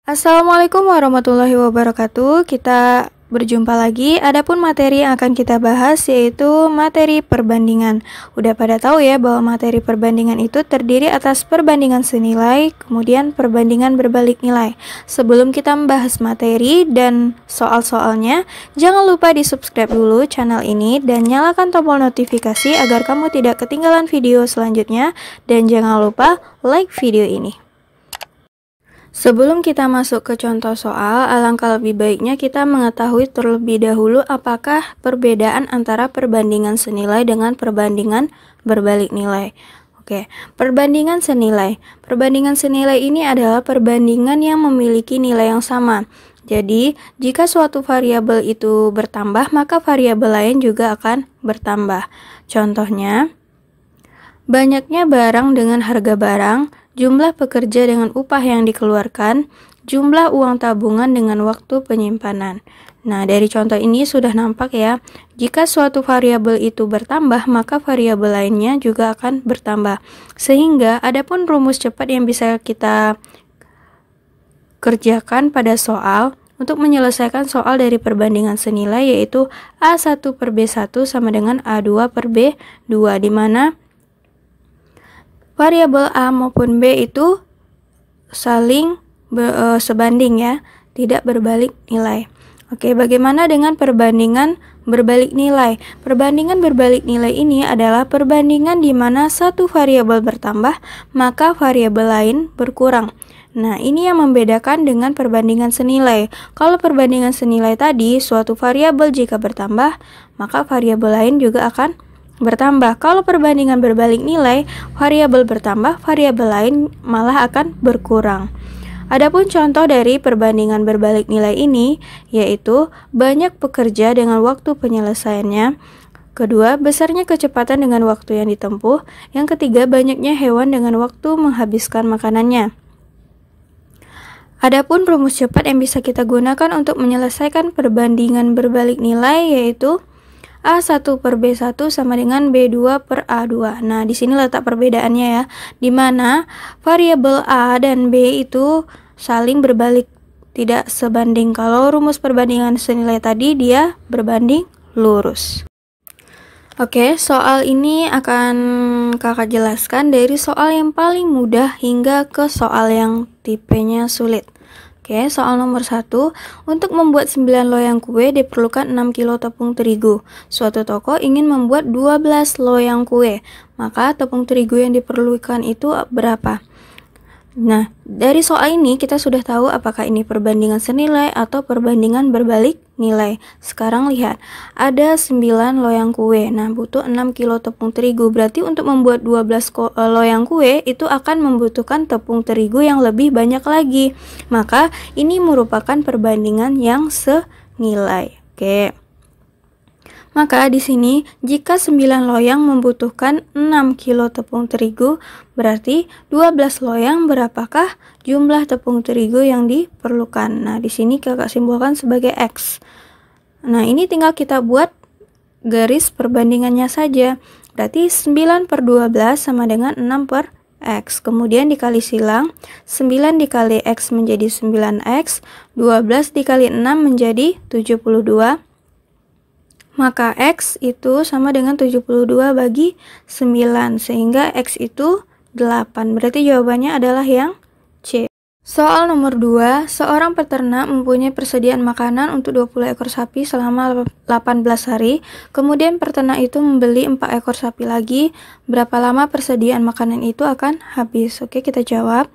Assalamualaikum warahmatullahi wabarakatuh. Kita berjumpa lagi. Adapun materi yang akan kita bahas yaitu materi perbandingan. Udah pada tahu ya bahwa materi perbandingan itu terdiri atas perbandingan senilai, kemudian perbandingan berbalik nilai. Sebelum kita membahas materi dan soal-soalnya, jangan lupa di-subscribe dulu channel ini dan nyalakan tombol notifikasi agar kamu tidak ketinggalan video selanjutnya, dan jangan lupa like video ini. Sebelum kita masuk ke contoh soal, alangkah lebih baiknya kita mengetahui terlebih dahulu apakah perbedaan antara perbandingan senilai dengan perbandingan berbalik nilai. Oke, perbandingan senilai. Perbandingan senilai ini adalah perbandingan yang memiliki nilai yang sama. Jadi, jika suatu variabel itu bertambah, maka variabel lain juga akan bertambah. Contohnya, banyaknya barang dengan harga barang, jumlah pekerja dengan upah yang dikeluarkan, jumlah uang tabungan dengan waktu penyimpanan. Nah, dari contoh ini sudah nampak ya, jika suatu variabel itu bertambah, maka variabel lainnya juga akan bertambah. Sehingga adapun rumus cepat yang bisa kita kerjakan pada soal untuk menyelesaikan soal dari perbandingan senilai yaitu A1 per B1 sama dengan A2 per B2, di mana variabel A maupun B itu saling sebanding ya, tidak berbalik nilai. Oke, bagaimana dengan perbandingan berbalik nilai? Perbandingan berbalik nilai ini adalah perbandingan di mana satu variabel bertambah, maka variabel lain berkurang. Nah, ini yang membedakan dengan perbandingan senilai. Kalau perbandingan senilai tadi, suatu variabel jika bertambah, maka variabel lain juga akan bertambah. Kalau perbandingan berbalik nilai, variabel bertambah, variabel lain malah akan berkurang. Adapun contoh dari perbandingan berbalik nilai ini yaitu banyak pekerja dengan waktu penyelesaiannya. Kedua, besarnya kecepatan dengan waktu yang ditempuh. Yang ketiga, banyaknya hewan dengan waktu menghabiskan makanannya. Adapun rumus cepat yang bisa kita gunakan untuk menyelesaikan perbandingan berbalik nilai yaitu A1 per B1 sama dengan B2 per A2. Nah, di sini letak perbedaannya ya, di mana variabel A dan B itu saling berbalik, tidak sebanding. Kalau rumus perbandingan senilai tadi dia berbanding lurus. Oke, soal ini akan kakak jelaskan dari soal yang paling mudah hingga ke soal yang tipenya sulit. Oke, soal nomor 1. Untuk membuat 9 loyang kue diperlukan 6 kilo tepung terigu. Suatu toko ingin membuat 12 loyang kue. Maka tepung terigu yang diperlukan itu berapa? Nah, dari soal ini kita sudah tahu apakah ini perbandingan senilai atau perbandingan berbalik nilai. Sekarang lihat, ada 9 loyang kue. Nah, butuh 6 kilo tepung terigu. Berarti untuk membuat 12 loyang kue itu akan membutuhkan tepung terigu yang lebih banyak lagi. Maka ini merupakan perbandingan yang senilai. Oke. Maka di sini jika 9 loyang membutuhkan 6 kilo tepung terigu, berarti 12 loyang berapakah jumlah tepung terigu yang diperlukan? Nah, di sini kakak simbolkan sebagai X. Nah, ini tinggal kita buat garis perbandingannya saja. Berarti 9 per 12 sama dengan 6 per X. Kemudian dikali silang, 9 dikali X menjadi 9X, 12 dikali 6 menjadi 72. Maka X itu sama dengan 72 bagi 9, sehingga X itu 8. Berarti jawabannya adalah yang C. Soal nomor 2, seorang peternak mempunyai persediaan makanan untuk 20 ekor sapi selama 18 hari. Kemudian peternak itu membeli 4 ekor sapi lagi. Berapa lama persediaan makanan itu akan habis? Oke, kita jawab.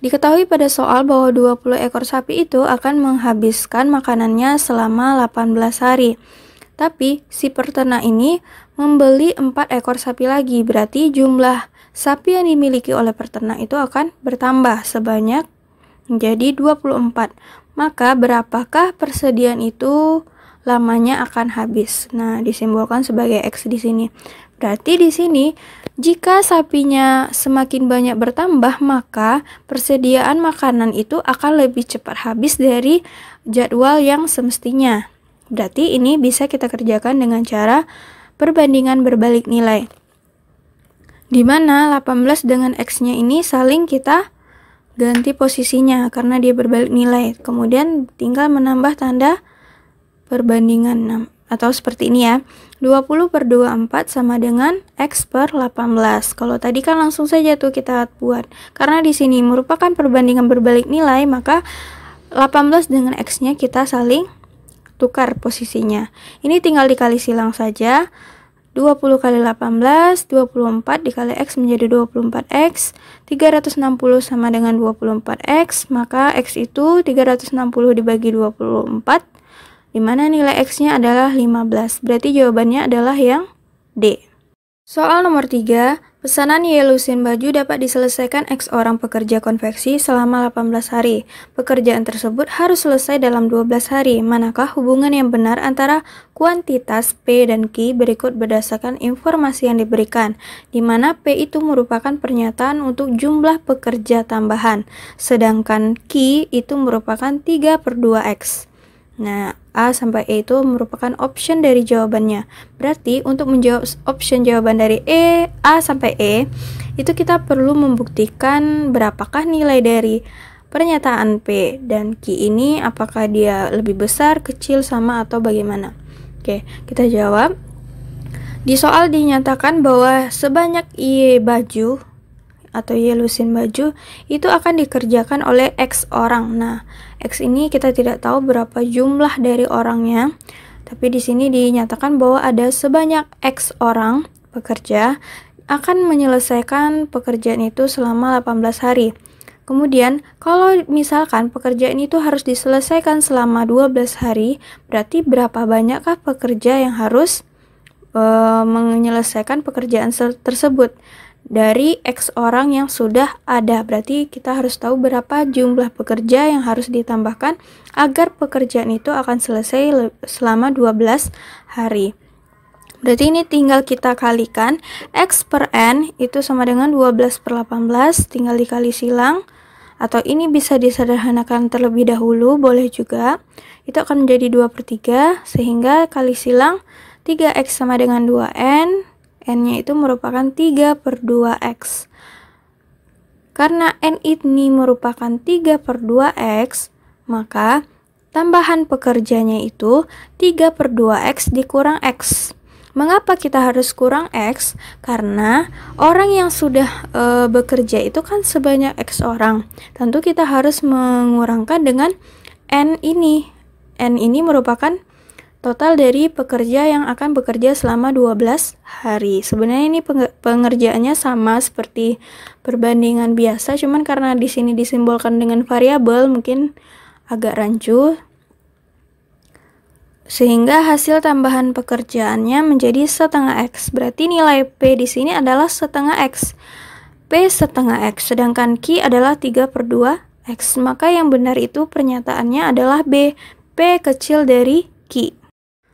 Diketahui pada soal bahwa 20 ekor sapi itu akan menghabiskan makanannya selama 18 hari. Tapi si peternak ini membeli 4 ekor sapi lagi, berarti jumlah sapi yang dimiliki oleh peternak itu akan bertambah sebanyak menjadi 24. Maka berapakah persediaan itu lamanya akan habis? Nah, disimbolkan sebagai X di sini. Berarti di sini jika sapinya semakin banyak bertambah, maka persediaan makanan itu akan lebih cepat habis dari jadwal yang semestinya. Berarti ini bisa kita kerjakan dengan cara perbandingan berbalik nilai, di mana 18 dengan X-nya ini saling kita ganti posisinya karena dia berbalik nilai. Kemudian tinggal menambah tanda perbandingan atau seperti ini ya. 20/24 sama dengan X per 18. Kalau tadi kan langsung saja tuh kita buat. Karena di sini merupakan perbandingan berbalik nilai, maka 18 dengan X-nya kita saling tukar posisinya. Ini tinggal dikali silang saja. 20 kali 18, 24 dikali X menjadi 24X. 360 sama dengan 24X, maka X itu 360 dibagi 24, dimana nilai X-nya adalah 15. Berarti jawabannya adalah yang D. Soal nomor 3, pesanan Y lusin baju dapat diselesaikan X orang pekerja konveksi selama 18 hari. Pekerjaan tersebut harus selesai dalam 12 hari. Manakah hubungan yang benar antara kuantitas P dan Q berikut berdasarkan informasi yang diberikan, di mana P itu merupakan pernyataan untuk jumlah pekerja tambahan, sedangkan Q itu merupakan 3/2X. Nah, A sampai E itu merupakan option dari jawabannya. Berarti untuk menjawab option jawaban dari A sampai E, itu kita perlu membuktikan berapakah nilai dari pernyataan P dan Q ini, apakah dia lebih besar, kecil, sama, atau bagaimana. Oke, kita jawab. Di soal dinyatakan bahwa sebanyak Y baju atau Y lusin baju itu akan dikerjakan oleh X orang. Nah, X ini kita tidak tahu berapa jumlah dari orangnya, tapi di sini dinyatakan bahwa ada sebanyak X orang pekerja akan menyelesaikan pekerjaan itu selama 18 hari. Kemudian, kalau misalkan pekerjaan itu harus diselesaikan selama 12 hari, berarti berapa banyakkah pekerja yang harus menyelesaikan pekerjaan tersebut dari X orang yang sudah ada. Berarti kita harus tahu berapa jumlah pekerja yang harus ditambahkan agar pekerjaan itu akan selesai selama 12 hari. Berarti ini tinggal kita kalikan. X per N itu sama dengan 12/18, tinggal dikali silang, atau ini bisa disederhanakan terlebih dahulu, boleh juga. Itu akan menjadi 2/3, sehingga kali silang 3X sama dengan 2N, N-nya itu merupakan 3/2X. Karena N ini merupakan 3/2X, maka tambahan pekerjanya itu 3/2X dikurang X. Mengapa kita harus kurang X? Karena orang yang sudah bekerja itu kan sebanyak X orang. Tentu kita harus mengurangkan dengan N ini. N ini merupakan total dari pekerja yang akan bekerja selama 12 hari. Sebenarnya ini pengerjaannya sama seperti perbandingan biasa, cuman karena di sini disimbolkan dengan variabel mungkin agak rancu, sehingga hasil tambahan pekerjaannya menjadi setengah X. Berarti nilai P di sini adalah setengah X. P setengah X, sedangkan Q adalah 3/2X. Maka yang benar itu pernyataannya adalah B. P kecil dari Q.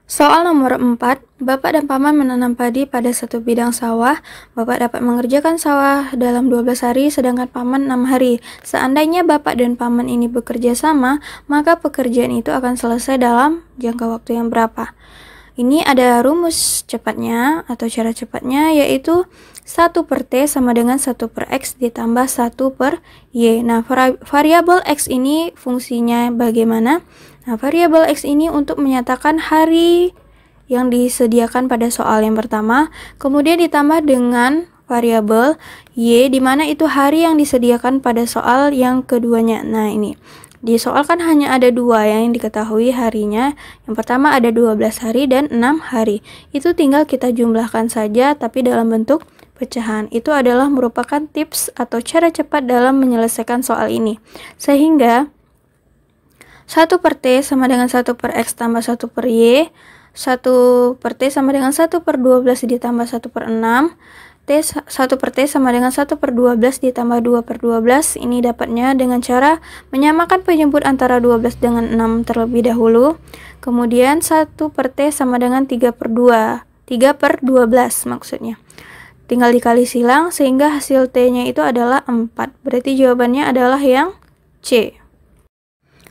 Soal nomor 4, Bapak dan Paman menanam padi pada satu bidang sawah. Bapak dapat mengerjakan sawah dalam 12 hari, sedangkan Paman 6 hari. Seandainya Bapak dan Paman ini bekerja sama, maka pekerjaan itu akan selesai dalam jangka waktu yang berapa? Ini ada rumus cepatnya atau cara cepatnya, yaitu 1/T sama dengan 1/X ditambah 1/Y. Nah, variabel X ini fungsinya bagaimana? Nah, variabel X ini untuk menyatakan hari yang disediakan pada soal yang pertama, kemudian ditambah dengan variabel Y, di mana itu hari yang disediakan pada soal yang keduanya. Nah, ini di soal kan hanya ada dua yang diketahui harinya. Yang pertama ada 12 hari dan 6 hari. Itu tinggal kita jumlahkan saja, tapi dalam bentuk pecahan. Itu adalah merupakan tips atau cara cepat dalam menyelesaikan soal ini. Sehingga 1/T sama dengan 1/X tambah 1/Y, 1/T sama dengan 1/12 ditambah 1/6, 1/T sama dengan 1/12 ditambah 2/12. Ini dapatnya dengan cara menyamakan penjemput antara 12 dengan 6 terlebih dahulu. Kemudian 1/T sama dengan 3/2, 3/12 maksudnya. Tinggal dikali silang sehingga hasil T-nya itu adalah 4. Berarti jawabannya adalah yang C.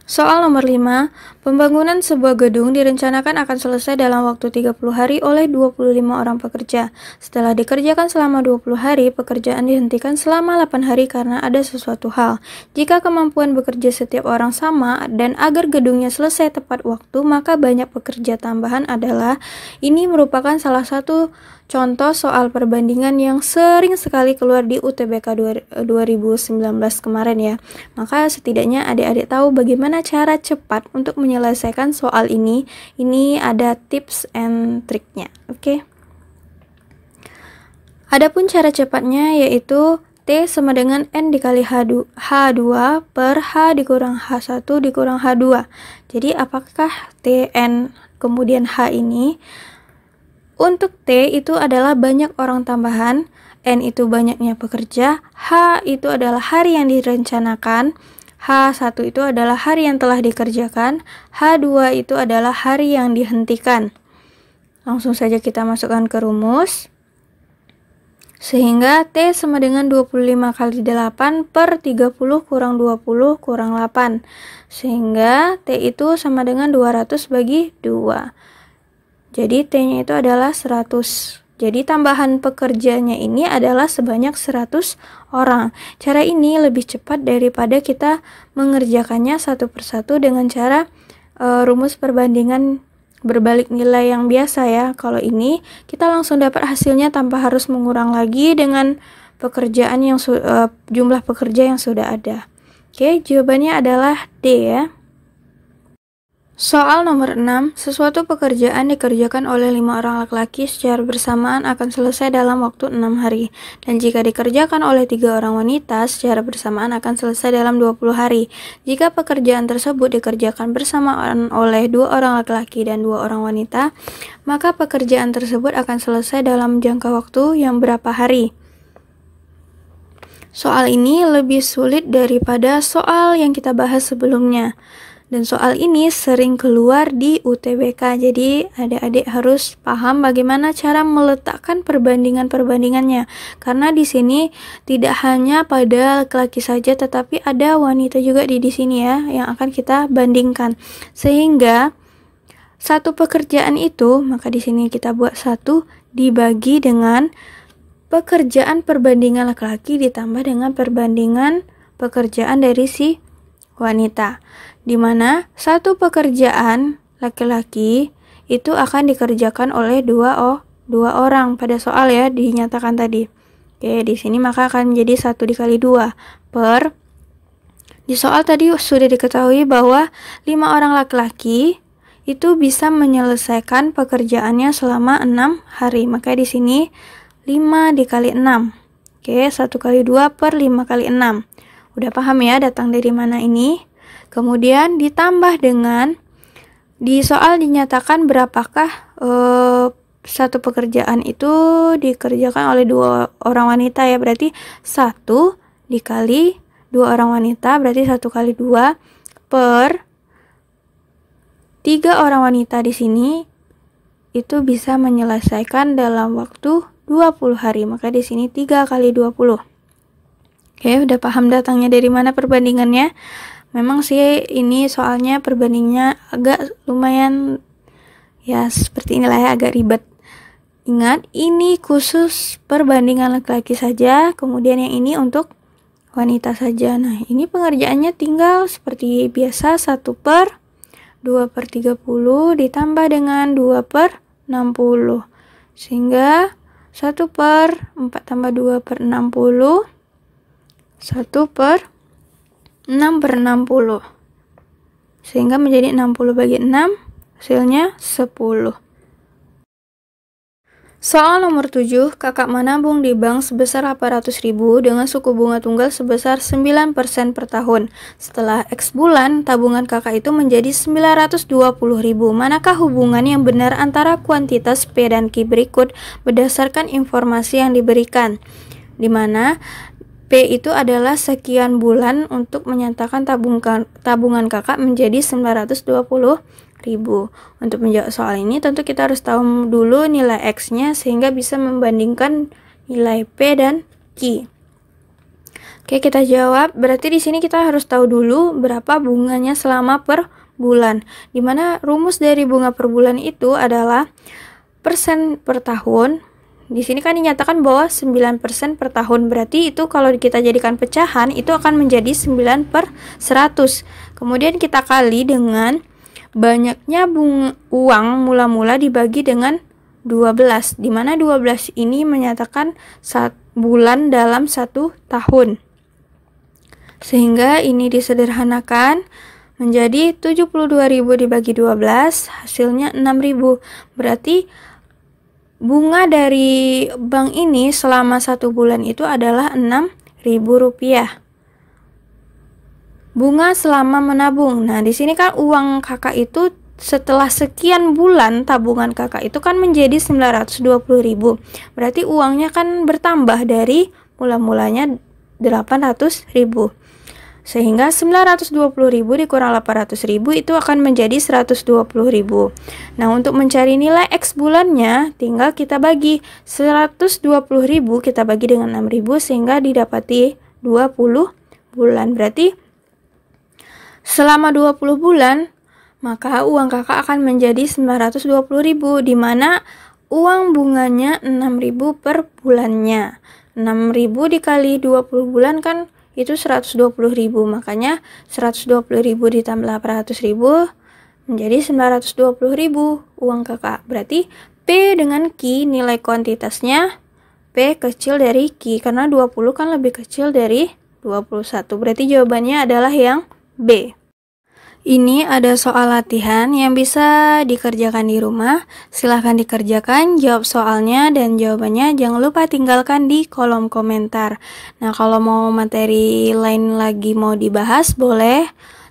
Soal nomor 5, Pembangunan sebuah gedung direncanakan akan selesai dalam waktu 30 hari oleh 25 orang pekerja. Setelah dikerjakan selama 20 hari, pekerjaan dihentikan selama 8 hari karena ada sesuatu hal. Jika kemampuan bekerja setiap orang sama dan agar gedungnya selesai tepat waktu, maka banyak pekerja tambahan adalah ini merupakan salah satu contoh soal perbandingan yang sering sekali keluar di UTBK 2019 kemarin ya. Maka setidaknya adik-adik tahu bagaimana cara cepat untuk menyelesaikan soal ini. Ini ada tips and triknya. Oke. Adapun cara cepatnya yaitu T sama dengan N dikali H2 per H dikurang H1 dikurang H2. Jadi apakah TN kemudian H ini? Untuk T itu adalah banyak orang tambahan, N itu banyaknya pekerja, H itu adalah hari yang direncanakan, H1 itu adalah hari yang telah dikerjakan, H2 itu adalah hari yang dihentikan. Langsung saja kita masukkan ke rumus. Sehingga T sama dengan 25 kali 8 per 30 kurang 20 kurang 8. Sehingga T itu sama dengan 200 bagi 2. Jadi T-nya itu adalah 100. Jadi tambahan pekerjanya ini adalah sebanyak 100 orang. Cara ini lebih cepat daripada kita mengerjakannya satu persatu dengan cara rumus perbandingan berbalik nilai yang biasa ya. Kalau ini kita langsung dapat hasilnya tanpa harus mengurang lagi dengan pekerjaan yang jumlah pekerja yang sudah ada. Oke, jawabannya adalah D ya. Soal nomor 6, sesuatu pekerjaan dikerjakan oleh 5 orang laki-laki secara bersamaan akan selesai dalam waktu 6 hari. Dan jika dikerjakan oleh 3 orang wanita secara bersamaan akan selesai dalam 20 hari. Jika pekerjaan tersebut dikerjakan bersamaan oleh 2 orang laki-laki dan 2 orang wanita, maka pekerjaan tersebut akan selesai dalam jangka waktu yang berapa hari? Soal ini lebih sulit daripada soal yang kita bahas sebelumnya. Dan soal ini sering keluar di UTBK, jadi adik-adik harus paham bagaimana cara meletakkan perbandingan-perbandingannya. Karena di sini tidak hanya pada laki-laki saja, tetapi ada wanita juga di sini ya, yang akan kita bandingkan. Sehingga satu pekerjaan itu, maka di sini kita buat 1 dibagi dengan pekerjaan perbandingan laki-laki ditambah dengan perbandingan pekerjaan dari si wanita, di mana satu pekerjaan laki-laki itu akan dikerjakan oleh dua orang pada soal ya dinyatakan tadi. Oke, di sini maka akan menjadi 1 dikali 2 per, di soal tadi sudah diketahui bahwa 5 orang laki-laki itu bisa menyelesaikan pekerjaannya selama 6 hari. Maka di sini 5 dikali 6. Oke, 1 kali 2 per 5 kali 6. Udah paham ya datang dari mana ini? Kemudian ditambah dengan di soal dinyatakan berapakah satu pekerjaan itu dikerjakan oleh 2 orang wanita ya. Berarti 1 dikali 2 orang wanita berarti 1 kali 2 per 3 orang wanita di sini itu bisa menyelesaikan dalam waktu 20 hari. Maka di sini 3 kali 20. Oke, udah paham datangnya dari mana perbandingannya? Memang sih ini soalnya perbandingannya agak lumayan ya seperti inilah ya, agak ribet. Ingat, ini khusus perbandingan laki-laki saja, kemudian yang ini untuk wanita saja. Nah, ini pengerjaannya tinggal seperti biasa 1 per 2 per 30 ditambah dengan 2 per 60. Sehingga 1 per 4 tambah 2 per 60. 1 per 6 per 60. Sehingga menjadi 60 bagi 6, hasilnya 10. Soal nomor 7, kakak menabung di bank sebesar 800.000 dengan suku bunga tunggal sebesar 9% per tahun. Setelah X bulan, tabungan kakak itu menjadi 920.000. Manakah hubungan yang benar antara kuantitas P dan Q berikut berdasarkan informasi yang diberikan? Di mana P itu adalah sekian bulan untuk menyatakan tabungan kakak menjadi 920.000. Untuk menjawab soal ini tentu kita harus tahu dulu nilai X-nya sehingga bisa membandingkan nilai P dan Q. Oke, kita jawab. Berarti di sini kita harus tahu dulu berapa bunganya selama per bulan. Dimana rumus dari bunga per bulan itu adalah persen per tahun. Di sini kan dinyatakan bahwa 9% per tahun. Berarti itu kalau kita jadikan pecahan itu akan menjadi 9/100. Kemudian kita kali dengan banyaknya uang mula-mula dibagi dengan 12, di mana 12 ini menyatakan 1 bulan dalam 1 tahun. Sehingga ini disederhanakan menjadi 72.000 dibagi 12, hasilnya 6.000. Berarti bunga dari bank ini selama 1 bulan itu adalah Rp6.000. Bunga selama menabung. Nah, di sini kan uang kakak itu setelah sekian bulan tabungan kakak itu kan menjadi 920.000. Berarti uangnya kan bertambah dari mula-mulanya 800.000. Sehingga 920.000 dikurang 800.000 itu akan menjadi 120.000. Nah, untuk mencari nilai X bulannya tinggal kita bagi 120.000 kita bagi dengan 6.000 sehingga didapati 20 bulan. Berarti selama 20 bulan, maka uang kakak akan menjadi 920.000, di mana uang bunganya 6.000 per bulannya. 6.000 dikali 20 bulan kan itu 120.000, makanya 120.000 ditambah 800.000 menjadi 920.000 uang kakak. Berarti P dengan Q nilai kuantitasnya P kecil dari Q, karena 20 kan lebih kecil dari 21. Berarti jawabannya adalah yang B. Ini ada soal latihan yang bisa dikerjakan di rumah. Silahkan dikerjakan, jawab soalnya dan jawabannya jangan lupa tinggalkan di kolom komentar. Nah, kalau mau materi lain lagi mau dibahas boleh,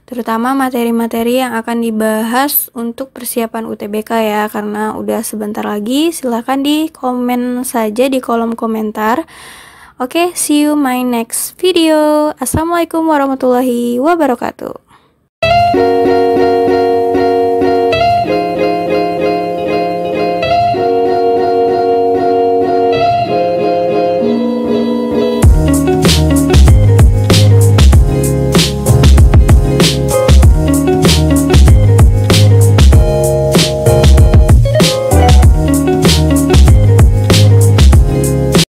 terutama materi-materi yang akan dibahas untuk persiapan UTBK ya, karena udah sebentar lagi. Silahkan di komen saja di kolom komentar. Oke, see you my next video. Assalamualaikum warahmatullahi wabarakatuh.